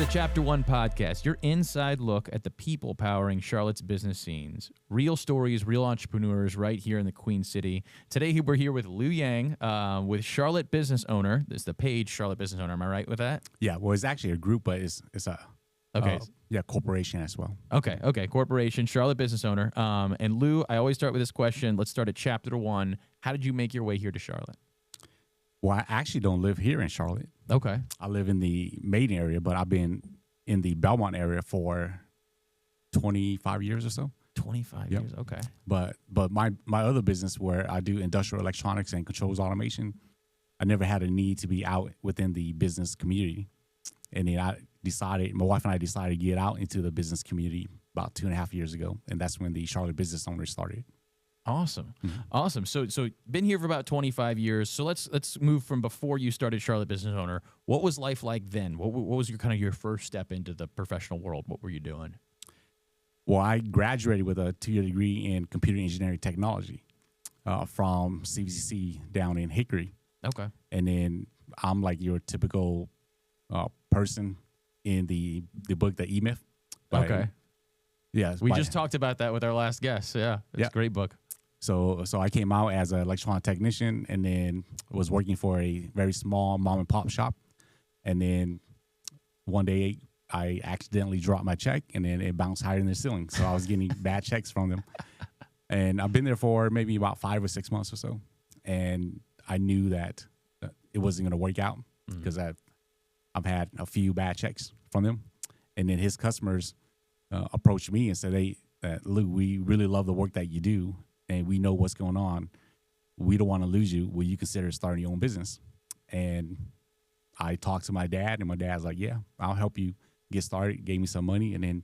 the Chapter 1 podcast, your inside look at the people powering Charlotte's business scenes. Real stories, real entrepreneurs right here in the Queen City. Today, we're here with Lou Yang, with Charlotte Business Owner. This is the page Charlotte Business Owner. Am I right with that? Yeah, well, it's actually a group, but it's a corporation as well. Okay, corporation, Charlotte Business Owner. And Lou, I always start with this question. Let's start at Chapter 1. How did you make your way here to Charlotte? Well, I actually don't live here in Charlotte. Okay. I live in the Maiden area, but I've been in the Belmont area for 25 years or so. 25 Yep. years, okay. But my other business where I do industrial electronics and controls automation, I never had a need to be out within the business community. And then my wife and I decided to get out into the business community about 2.5 years ago. And that's when the Charlotte Business Owner started. Awesome. Mm-hmm. Awesome. So been here for about 25 years. So let's move from before you started Charlotte Business Owner. What was life like then? What was your first step into the professional world? What were you doing? Well, I graduated with a 2-year degree in computer engineering technology from CVCC down in Hickory. Okay. And then I'm like your typical person in the book, The E-Myth. Okay. Yeah. We just talked about that with our last guest. Yeah. It's a great book. So I came out as an electronic technician and then was working for a very small mom and pop shop. And then one day I accidentally dropped my check and then it bounced higher than the ceiling. So I was getting bad checks from them. And I've been there for maybe about 5 or 6 months or so. And I knew that it wasn't going to work out because I've had a few bad checks from them. And then his customers approached me and said, Lou, we really love the work that you do. And we know what's going on. We don't want to lose you. Will you consider starting your own business? And I talked to my dad, and my dad's like, yeah, I'll help you get started. Gave me some money, and then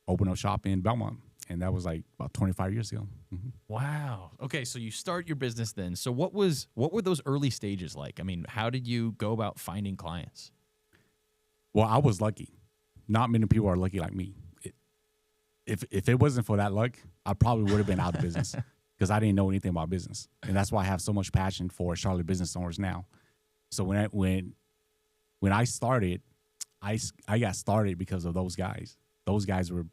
opened up shop in Belmont. And that was like about 25 years ago. Mm-hmm. Wow. Okay, so you start your business then. So what were those early stages like? I mean, how did you go about finding clients? Well, I was lucky. Not many people are lucky like me. If it wasn't for that luck, I probably would have been out of business. Because I didn't know anything about business. And that's why I have so much passion for Charlotte Business Owners now. So when I started, I got started because of those guys. Those guys were a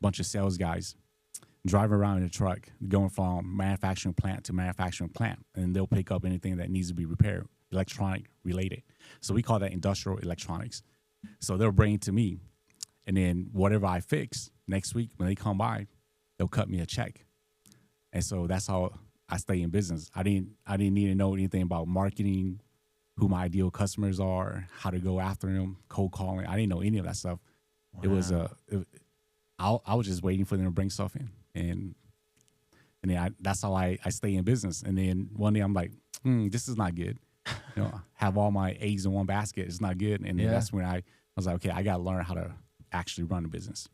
bunch of sales guys driving around in a truck, going from manufacturing plant to manufacturing plant. And they'll pick up anything that needs to be repaired, electronic related. So we call that industrial electronics. So they'll bring it to me. And then whatever I fix next week, when they come by, they'll cut me a check. And so that's how I stay in business. I didn't need to know anything about marketing, who my ideal customers are, how to go after them, cold calling. I didn't know any of that stuff. Wow. It was I was just waiting for them to bring stuff in, and then that's how I stay in business. And then one day I'm like, this is not good. Have all my eggs in one basket. It's not good. And then that's when I was like, okay, I got to learn how to actually run a business.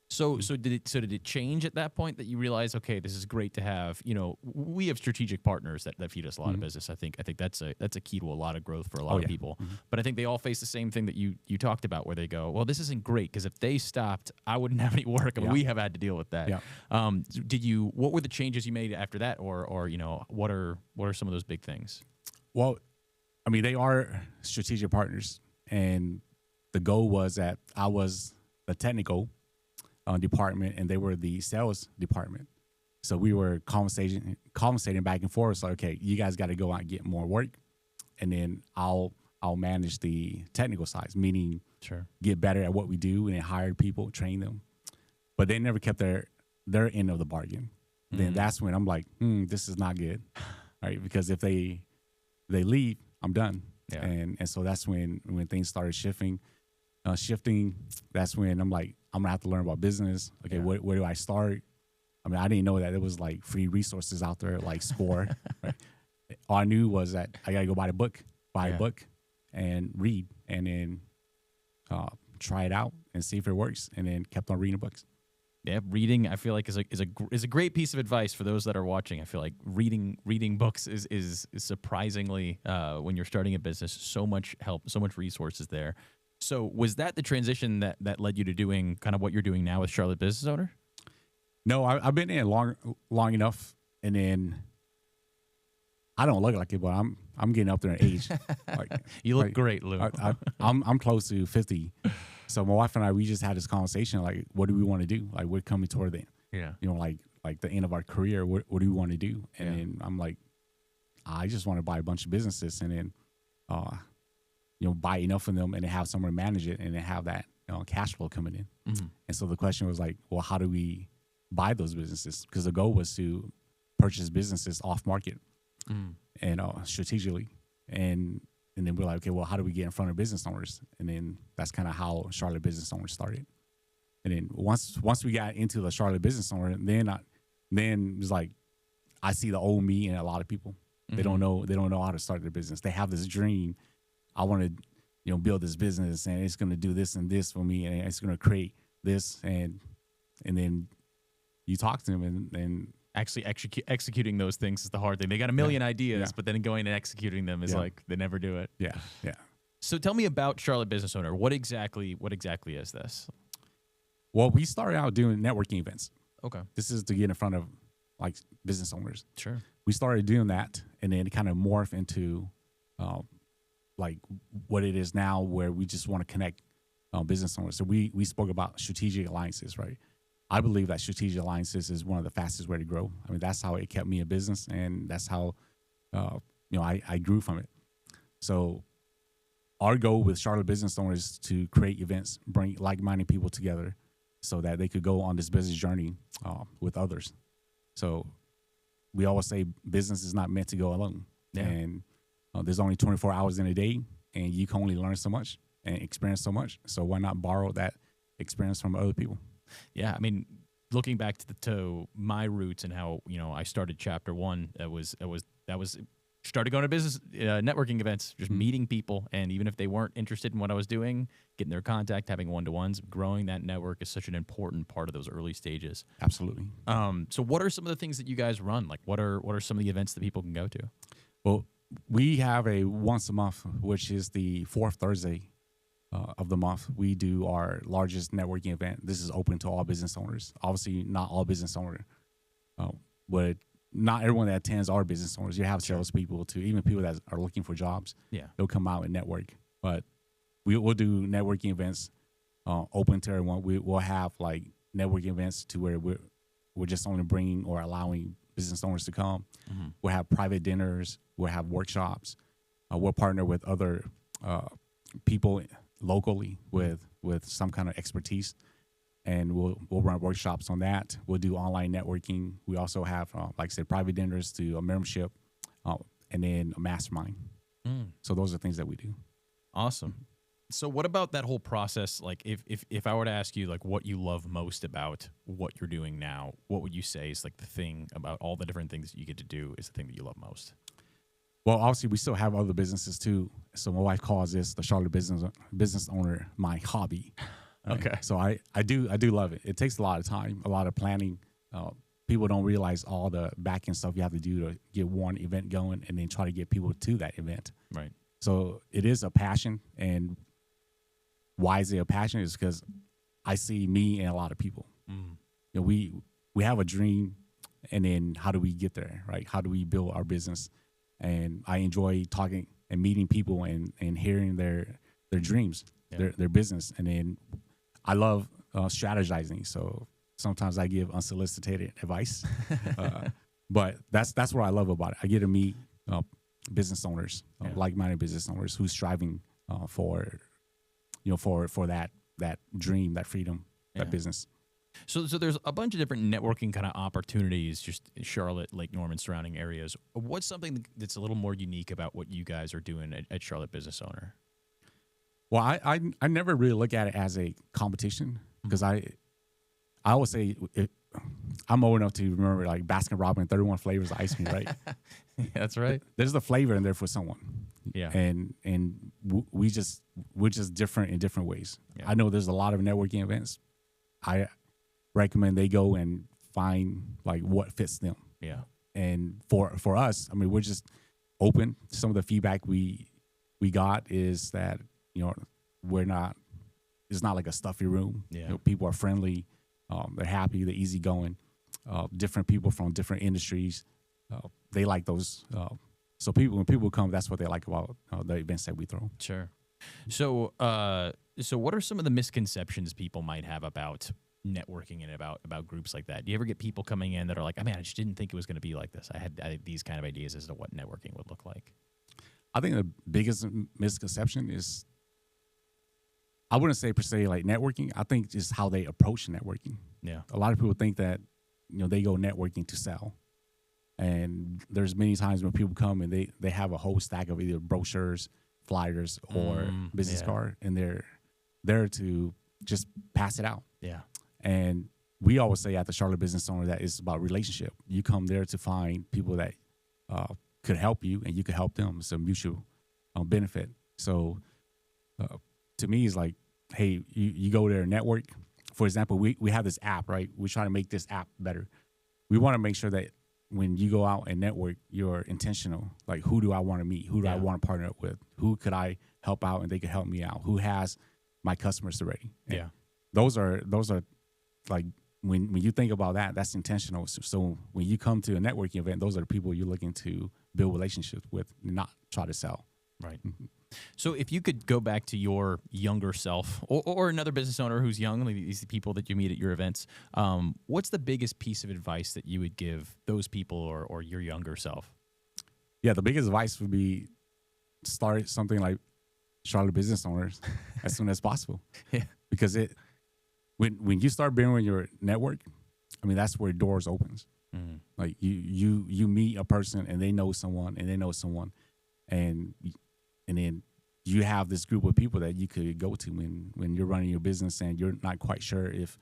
So did it change at that point that you realized, okay, this is great to have, we have strategic partners that feed us a lot of business. I think that's a key to a lot of growth for a lot of people. Mm-hmm. But I think they all face the same thing that you talked about, where they go, well, this isn't great because if they stopped, I wouldn't have any work. I mean, we have had to deal with that. Yeah. What were the changes you made after that, or what are some of those big things? Well, I mean, they are strategic partners, and the goal was that I was the technical department and they were the sales department. So we were conversating back and forth. So, okay, you guys got to go out and get more work. And then I'll manage the technical sides, meaning get better at what we do and then hire people, train them. But they never kept their end of the bargain. Mm-hmm. Then that's when I'm like, this is not good. Right? Because if they leave, I'm done. Yeah. And so that's when things started shifting. That's when I'm like, I'm gonna have to learn about business. Okay, where do I start? I mean, I didn't know that there was like free resources out there like Score. Right? All I knew was that I gotta go buy a book and read, and then try it out and see if it works, and then kept on reading books. Yeah, reading I feel like is a great piece of advice for those that are watching. I feel like reading books is surprisingly when you're starting a business, so much help, so much resources there. So was that the transition that led you to doing kind of what you're doing now with Charlotte Business Owner? No, I've been in long enough, and then I don't look like it, but I'm getting up there in age. Like, You look great, Lou. I'm close to 50. So my wife and I, we just had this conversation, like, what do we want to do? Like, we're coming toward the, like the end of our career. What do we want to do? And then I'm like, I just want to buy a bunch of businesses and then, buy enough of them and then have someone manage it and then have that cash flow coming in. Mm-hmm. And so the question was like, well, how do we buy those businesses? Because the goal was to purchase businesses off market and strategically. And then we're like, okay, well, how do we get in front of business owners? And then that's kind of how Charlotte Business Owners started. And then once we got into the Charlotte Business Owner, then it's like I see the old me in a lot of people. They don't know how to start their business. They have this dream. I want to build this business and it's going to do this and this for me and it's going to create this and then you talk to them and actually executing those things is the hard thing. They got a million ideas, but then going and executing them is like they never do it. Yeah. So tell me about Charlotte Business Owner. What exactly is this? Well, we started out doing networking events. Okay. This is to get in front of like business owners. Sure. We started doing that and then it kind of morphed into like what it is now where we just want to connect business owners. So we spoke about strategic alliances, right? I believe that strategic alliances is one of the fastest way to grow. I mean, that's how it kept me in business and that's how, I grew from it. So our goal with Charlotte Business Owners is to create events, bring like-minded people together so that they could go on this business journey with others. So we always say business is not meant to go alone. Yeah. And there's only 24 hours in a day and you can only learn so much and experience so much. So why not borrow that experience from other people? Yeah. I mean, looking back to my roots and how, I started chapter 1, that was started going to business networking events, just meeting people. And even if they weren't interested in what I was doing, getting their contact, having one-to-ones, growing that network is such an important part of those early stages. Absolutely. So what are some of the things that you guys run? Like what are some of the events that people can go to? Well, we have a once a month, which is the fourth Thursday of the month. We do our largest networking event. This is open to all business owners. Obviously, not all business owners, but not everyone that attends are business owners. You have salespeople too, even people that are looking for jobs. Yeah, they'll come out and network. But we'll do networking events open to everyone. We'll have like networking events to where we're just only bringing or allowing business owners to come. Mm-hmm. We'll have private dinners. We'll have workshops. We'll partner with other people locally with some kind of expertise, and we'll run workshops on that. We'll do online networking. We also have, like I said, private dinners to a membership, and then a mastermind. So those are things that we do. Awesome. So what about that whole process? Like if I were to ask you like what you love most about what you're doing now, what would you say is like the thing about all the different things that you get to do is the thing that you love most? Well, obviously we still have other businesses too. So my wife calls this the Charlotte Business Owner my hobby. Okay. So I do love it. It takes a lot of time, a lot of planning. People don't realize all the back end stuff you have to do to get one event going and then try to get people to that event. Right. So it is a passion. And why is it a passion? Is because I see me and a lot of people. We have a dream, and then how do we get there, right? How do we build our business? And I enjoy talking and meeting people and hearing their dreams, their business. And then I love strategizing. So sometimes I give unsolicited advice, but that's what I love about it. I get to meet business owners, like-minded business owners who's striving for that dream, that freedom, that business. So there's a bunch of different networking kind of opportunities just in Charlotte, Lake Norman, surrounding areas. What's something that's a little more unique about what you guys are doing at Charlotte Business Owner? Well, I never really look at it as a competition because I always say I'm old enough to remember like Baskin Robbins 31 flavors of ice cream, right? Yeah, that's right. There's the flavor in there for someone. Yeah. And we're just different in different ways. Yeah. I know there's a lot of networking events. I recommend they go and find like what fits them. Yeah. And for us, I mean, we're just open. Some of the feedback we got is that, it's not like a stuffy room. Yeah. People are friendly. They're happy. They're easygoing. Different people from different industries. They like those So when people come, that's what they like about the events that we throw. Sure. So, so what are some of the misconceptions people might have about networking and about groups like that? Do you ever get people coming in that are like, I mean, I just didn't think it was going to be like this. I had these kind of ideas as to what networking would look like. I think the biggest misconception is, I wouldn't say per se like networking. I think just how they approach networking. Yeah. A lot of people think that, they go networking to sell. And there's many times when people come and they have a whole stack of either brochures, flyers, or business card, and they're there to just pass it out. Yeah. And we always say at the Charlotte Business Owner that it's about relationship. You come there to find people that could help you, and you could help them. It's a mutual benefit. So to me, it's like, hey, you go there and network. For example, we have this app, right? We're trying to make this app better. We want to make sure that when you go out and network, you're intentional. Like, who do I want to meet? Who do I want to partner up with? Who could I help out and they could help me out? Who has my customers already? And yeah. Those are like, when you think about that, that's intentional. So when you come to a networking event, those are the people you're looking to build relationships with, not try to sell. Right. So if you could go back to your younger self or another business owner who's young, like these people that you meet at your events, what's the biggest piece of advice that you would give those people or your younger self? Yeah, the biggest advice would be start something like Charlotte Business Owners as soon as possible. Yeah. Because when you start building your network, I mean, that's where doors opens. Mm-hmm. Like you meet a person and they know someone and they know someone, and then you have this group of people that you could go to when you're running your business and you're not quite sure if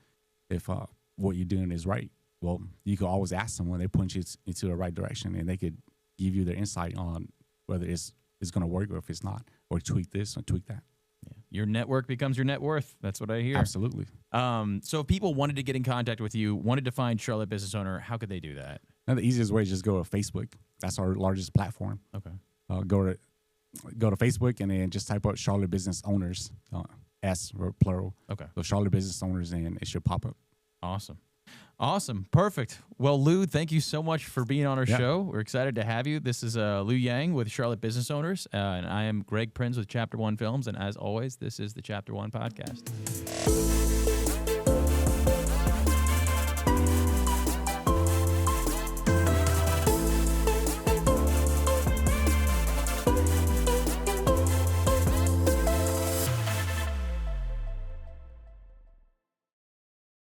what you're doing is right. Well, you could always ask someone. They point you into the right direction, and they could give you their insight on whether it's going to work or if it's not, or tweak this or tweak that. Yeah. Your network becomes your net worth. That's what I hear. Absolutely. So if people wanted to get in contact with you, wanted to find Charlotte Business Owner, how could they do that? And the easiest way is just go to Facebook. That's our largest platform. Okay. Go to Facebook and then just type out Charlotte Business Owners, S or plural. Okay. So Charlotte Business Owners, and it should pop up. Awesome. Perfect. Well, Lou, thank you so much for being on our show. We're excited to have you. This is Lou Yang with Charlotte Business Owners, and I am Greg Prinz with Chapter One Films. And as always, this is the Chapter One Podcast.